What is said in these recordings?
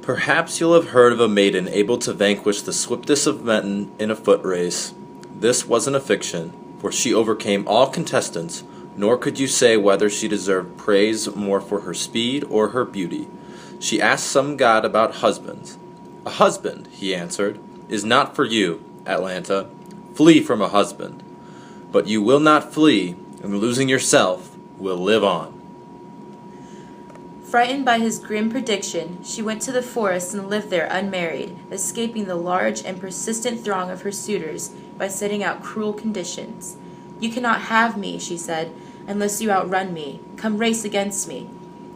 Perhaps you'll have heard of a maiden able to vanquish the swiftest of men in a foot race. This wasn't a fiction, for she overcame all contestants, nor could you say whether she deserved praise more for her speed or her beauty. She asked some god about husbands. A husband, he answered, is not for you, Atalanta. Flee from a husband. But you will not flee, and losing yourself, will live on. Frightened by his grim prediction, she went to the forest and lived there unmarried, escaping the large and persistent throng of her suitors by setting out cruel conditions. "You cannot have me," she said, "unless you outrun me. Come race against me.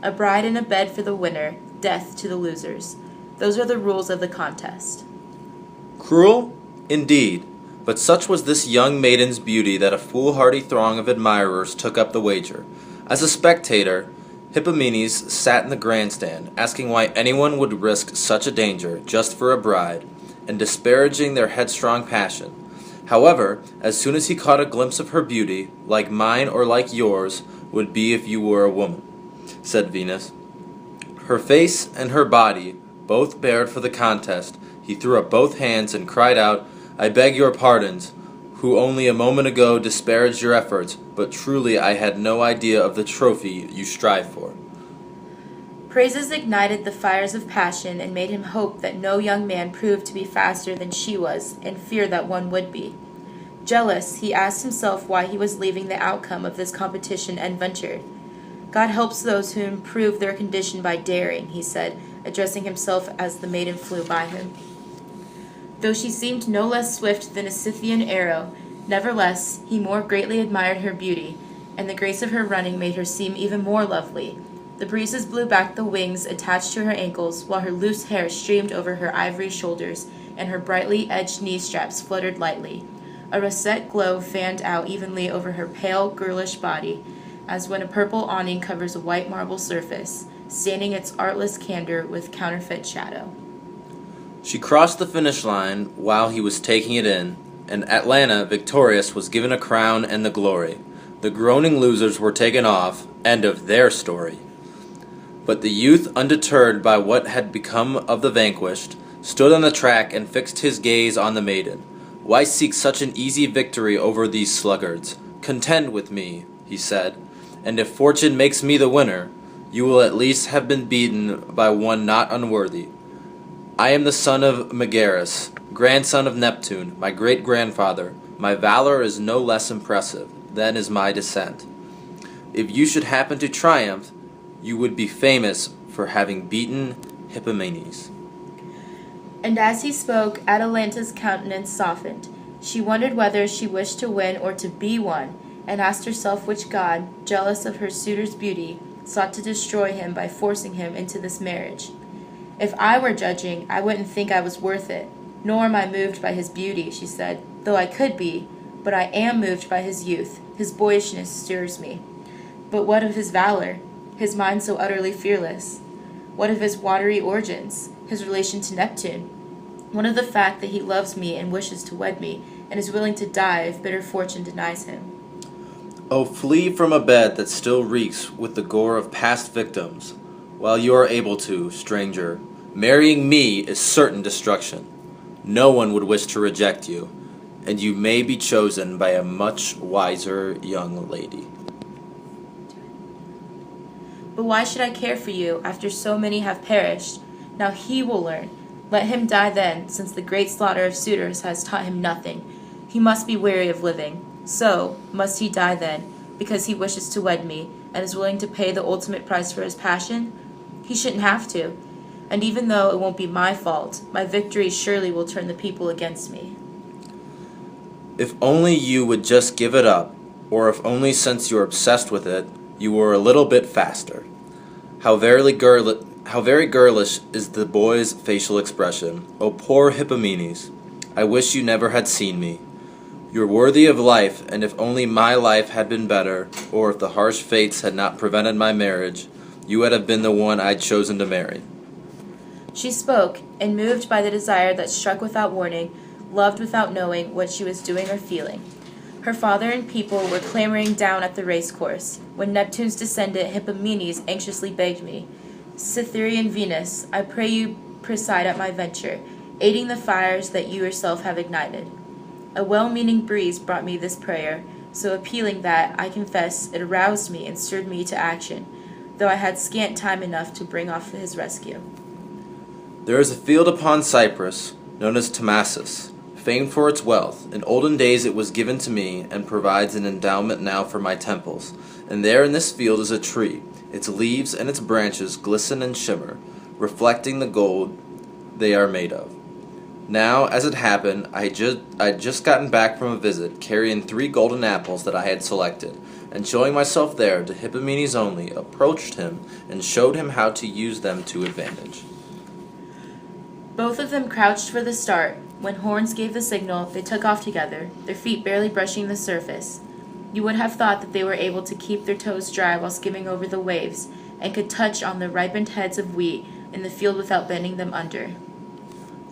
A bride and a bed for the winner, death to the losers. Those are the rules of the contest." Cruel? Indeed, but such was this young maiden's beauty that a foolhardy throng of admirers took up the wager. As a spectator, Hippomenes sat in the grandstand, asking why anyone would risk such a danger just for a bride, and disparaging their headstrong passion. However, as soon as he caught a glimpse of her beauty, like mine or like yours would be if you were a woman, said Venus. Her face and her body both bared for the contest. He threw up both hands and cried out, "I beg your pardons, who only a moment ago disparaged your efforts, but truly I had no idea of the trophy you strive for." Praises ignited the fires of passion and made him hope that no young man proved to be faster than she was, and fear that one would be. Jealous, he asked himself why he was leaving the outcome of this competition unventured. "God helps those who improve their condition by daring," he said, addressing himself as the maiden flew by him. Though she seemed no less swift than a Scythian arrow, nevertheless he more greatly admired her beauty, and the grace of her running made her seem even more lovely. The breezes blew back the wings attached to her ankles, while her loose hair streamed over her ivory shoulders, and her brightly edged knee straps fluttered lightly. A roseate glow fanned out evenly over her pale, girlish body, as when a purple awning covers a white marble surface, staining its artless candor with counterfeit shadow. She crossed the finish line while he was taking it in, and Atalanta, victorious, was given a crown and the glory. The groaning losers were taken off, end of their story. But the youth, undeterred by what had become of the vanquished, stood on the track and fixed his gaze on the maiden. "Why seek such an easy victory over these sluggards? Contend with me," he said, "and if fortune makes me the winner, you will at least have been beaten by one not unworthy. I am the son of Megaris, grandson of Neptune, my great-grandfather. My valor is no less impressive, than is my descent. If you should happen to triumph, you would be famous for having beaten Hippomenes." And as he spoke, Atalanta's countenance softened. She wondered whether she wished to win or to be won, and asked herself which god, jealous of her suitor's beauty, sought to destroy him by forcing him into this marriage. "If I were judging, I wouldn't think I was worth it, nor am I moved by his beauty," she said, "though I could be, but I am moved by his youth. His boyishness stirs me. But what of his valor, his mind so utterly fearless? What of his watery origins, his relation to Neptune? What of the fact that he loves me and wishes to wed me, and is willing to die if bitter fortune denies him?" Oh, flee from a bed that still reeks with the gore of past victims, while you are able to, stranger. Marrying me is certain destruction. No one would wish to reject you, and you may be chosen by a much wiser young lady. "But why should I care for you, after so many have perished? Now he will learn. Let him die then, since the great slaughter of suitors has taught him nothing. He must be weary of living. So must he die then, because he wishes to wed me, and is willing to pay the ultimate price for his passion? He shouldn't have to. And even though it won't be my fault, my victory surely will turn the people against me." If only you would just give it up, or if only since you're obsessed with it, you were a little bit faster. How very girlish is the boy's facial expression. Oh, poor Hippomenes, I wish you never had seen me. You're worthy of life, and if only my life had been better, or if the harsh fates had not prevented my marriage, you would have been the one I'd chosen to marry. She spoke, and moved by the desire that struck without warning, loved without knowing what she was doing or feeling. Her father and people were clamoring down at the racecourse, when Neptune's descendant Hippomenes anxiously begged me, "Cytherean Venus, I pray you preside at my venture, aiding the fires that you yourself have ignited. A well-meaning breeze brought me this prayer, so appealing that, I confess, it aroused me and stirred me to action, though I had scant time enough to bring off his rescue. There is a field upon Cyprus, known as Tamasus, famed for its wealth. In olden days it was given to me, and provides an endowment now for my temples. And there in this field is a tree. Its leaves and its branches glisten and shimmer, reflecting the gold they are made of. Now, as it happened, I'd just gotten back from a visit, carrying 3 golden apples that I had selected, and showing myself there to Hippomenes only, approached him and showed him how to use them to advantage. Both of them crouched for the start. When horns gave the signal, they took off together, their feet barely brushing the surface. You would have thought that they were able to keep their toes dry while skimming over the waves, and could touch on the ripened heads of wheat in the field without bending them under.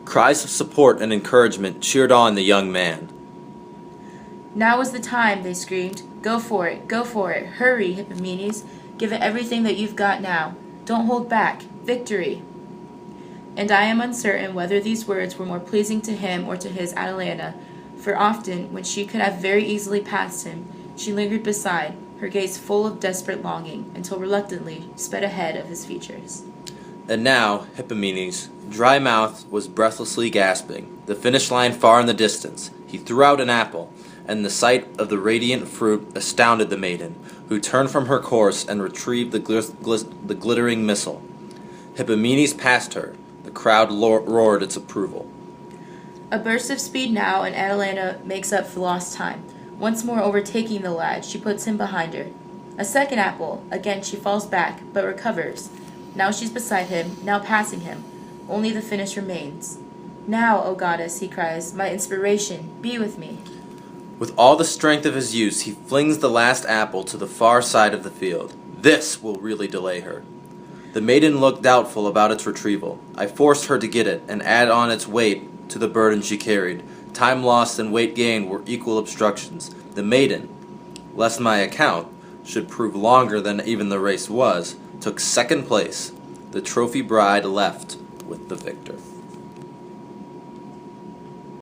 Cries of support and encouragement cheered on the young man. Now is the time, they screamed. Go for it, go for it. Hurry, Hippomenes. Give it everything that you've got now. Don't hold back. Victory. And I am uncertain whether these words were more pleasing to him or to his Atalanta, for often, when she could have very easily passed him, she lingered beside, her gaze full of desperate longing, until reluctantly sped ahead of his features. And now, Hippomenes, dry-mouthed, was breathlessly gasping, the finish line far in the distance. He threw out an apple, and the sight of the radiant fruit astounded the maiden, who turned from her course and retrieved the glittering missile. Hippomenes passed her. The crowd roared its approval. A burst of speed now, and Atalanta makes up for lost time. Once more overtaking the lad, she puts him behind her. A second apple. Again she falls back, but recovers. Now she's beside him, now passing him. Only the finish remains. Now, O goddess, he cries, my inspiration, be with me. With all the strength of his use, he flings the last apple to the far side of the field. This will really delay her. The maiden looked doubtful about its retrieval. I forced her to get it, and add on its weight to the burden she carried. Time lost and weight gained were equal obstructions. The maiden, lest my account should prove longer than even the race was, took second place. The trophy bride left with the victor.